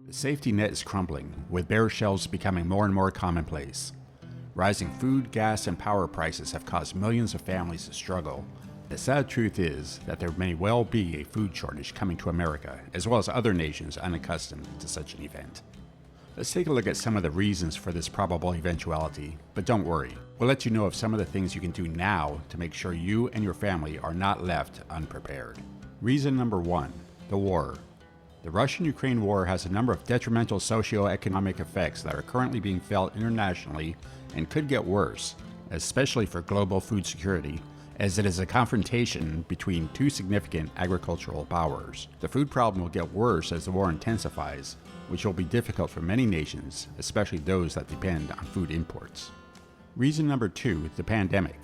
The safety net is crumbling, with bare shelves becoming more and more commonplace. Rising food, gas, and power prices have caused millions of families to struggle. The sad truth is that there may well be a food shortage coming to America, as well as other nations unaccustomed to such an event. Let's take a look at some of the reasons for this probable eventuality, but don't worry, we'll let you know of some of the things you can do now to make sure you and your family are not left unprepared. Reason number 1, the war. The Russian-Ukraine war has a number of detrimental socio-economic effects that are currently being felt internationally and could get worse, especially for global food security, as it is a confrontation between two significant agricultural powers. The food problem will get worse as the war intensifies, which will be difficult for many nations, especially those that depend on food imports. Reason number 2, the pandemic.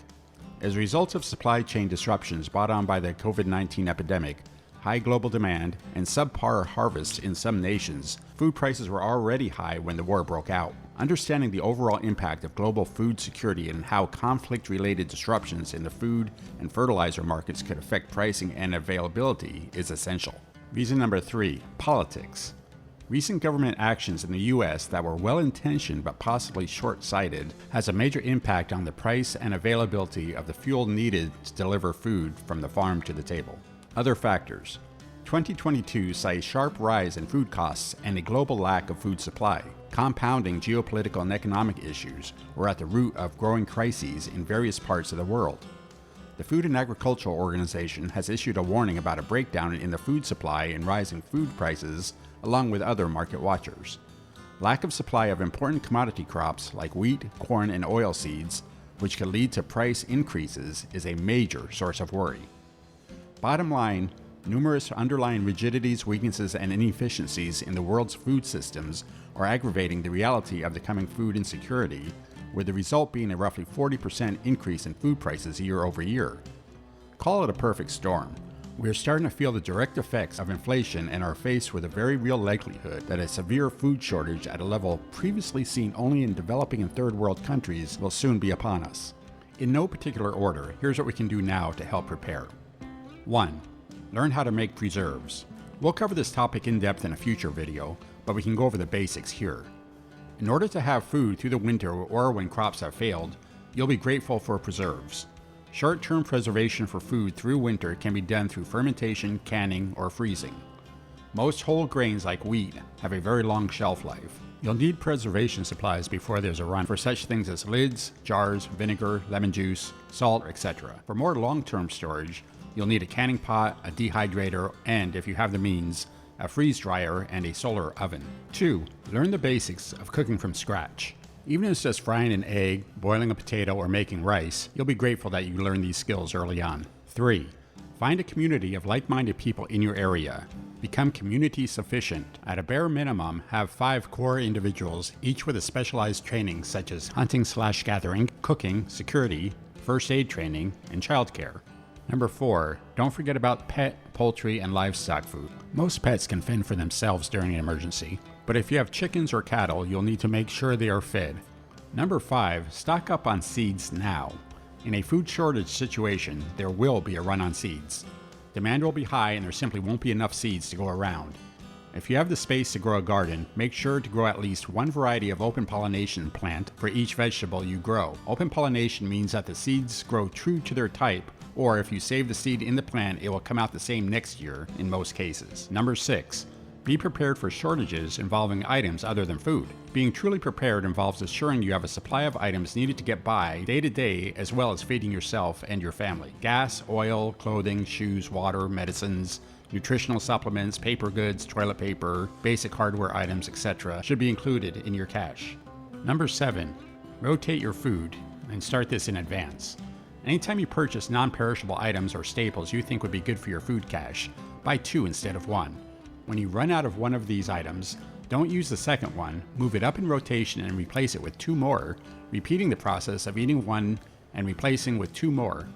As a result of supply chain disruptions brought on by the COVID-19 epidemic, high global demand, and subpar harvests in some nations, food prices were already high when the war broke out. Understanding the overall impact of global food security and how conflict-related disruptions in the food and fertilizer markets could affect pricing and availability is essential. Reason number 3, politics. Recent government actions in the U.S. that were well-intentioned but possibly short-sighted has a major impact on the price and availability of the fuel needed to deliver food from the farm to the table. Other factors. 2022 saw a sharp rise in food costs and a global lack of food supply. Compounding geopolitical and economic issues were at the root of growing crises in various parts of the world. The Food and Agricultural Organization has issued a warning about a breakdown in the food supply and rising food prices, along with other market watchers. Lack of supply of important commodity crops like wheat, corn, and oilseeds, which could lead to price increases, is a major source of worry. Bottom line, numerous underlying rigidities, weaknesses, and inefficiencies in the world's food systems are aggravating the reality of the coming food insecurity, with the result being a roughly 40% increase in food prices year over year. Call it a perfect storm. We are starting to feel the direct effects of inflation and are faced with a very real likelihood that a severe food shortage at a level previously seen only in developing and third world countries will soon be upon us. In no particular order, here's what we can do now to help prepare. 1. Learn how to make preserves. We'll cover this topic in depth in a future video, but we can go over the basics here. In order to have food through the winter or when crops have failed, you'll be grateful for preserves. Short-term preservation for food through winter can be done through fermentation, canning, or freezing. Most whole grains like wheat have a very long shelf life. You'll need preservation supplies before there's a run for such things as lids, jars, vinegar, lemon juice, salt, etc. For more long-term storage, you'll need a canning pot, a dehydrator, and, if you have the means, a freeze dryer and a solar oven. 2. Learn the basics of cooking from scratch. Even if it's just frying an egg, boiling a potato, or making rice, you'll be grateful that you learned these skills early on. 3. Find a community of like-minded people in your area. Become community sufficient. At a bare minimum, have 5 core individuals, each with a specialized training such as hunting/gathering, cooking, security, first aid training, and childcare. Number 4, don't forget about pet, poultry, and livestock food. Most pets can fend for themselves during an emergency, but if you have chickens or cattle, you'll need to make sure they are fed. Number 5, stock up on seeds now. In a food shortage situation, there will be a run on seeds. Demand will be high and there simply won't be enough seeds to go around. If you have the space to grow a garden, make sure to grow at least one variety of open pollination plant for each vegetable you grow. Open pollination means that the seeds grow true to their type, or if you save the seed in the plant, it will come out the same next year in most cases. Number 6, be prepared for shortages involving items other than food. Being truly prepared involves assuring you have a supply of items needed to get by day to day, as well as feeding yourself and your family. Gas, oil, clothing, shoes, water, medicines, nutritional supplements, paper goods, toilet paper, basic hardware items, etc. should be included in your cache. Number 7, rotate your food and start this in advance. Anytime you purchase non-perishable items or staples you think would be good for your food cache, buy 2 instead of 1. When you run out of one of these items, don't use the second one, move it up in rotation and replace it with 2 more, repeating the process of eating 1 and replacing with 2 more.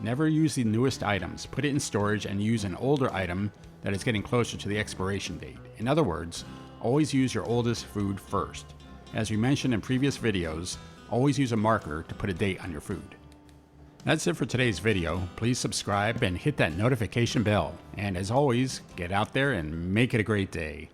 Never use the newest items, put it in storage and use an older item that is getting closer to the expiration date. In other words, always use your oldest food first. As we mentioned in previous videos, always use a marker to put a date on your food. That's it for today's video. Please subscribe and hit that notification bell. And as always, get out there and make it a great day.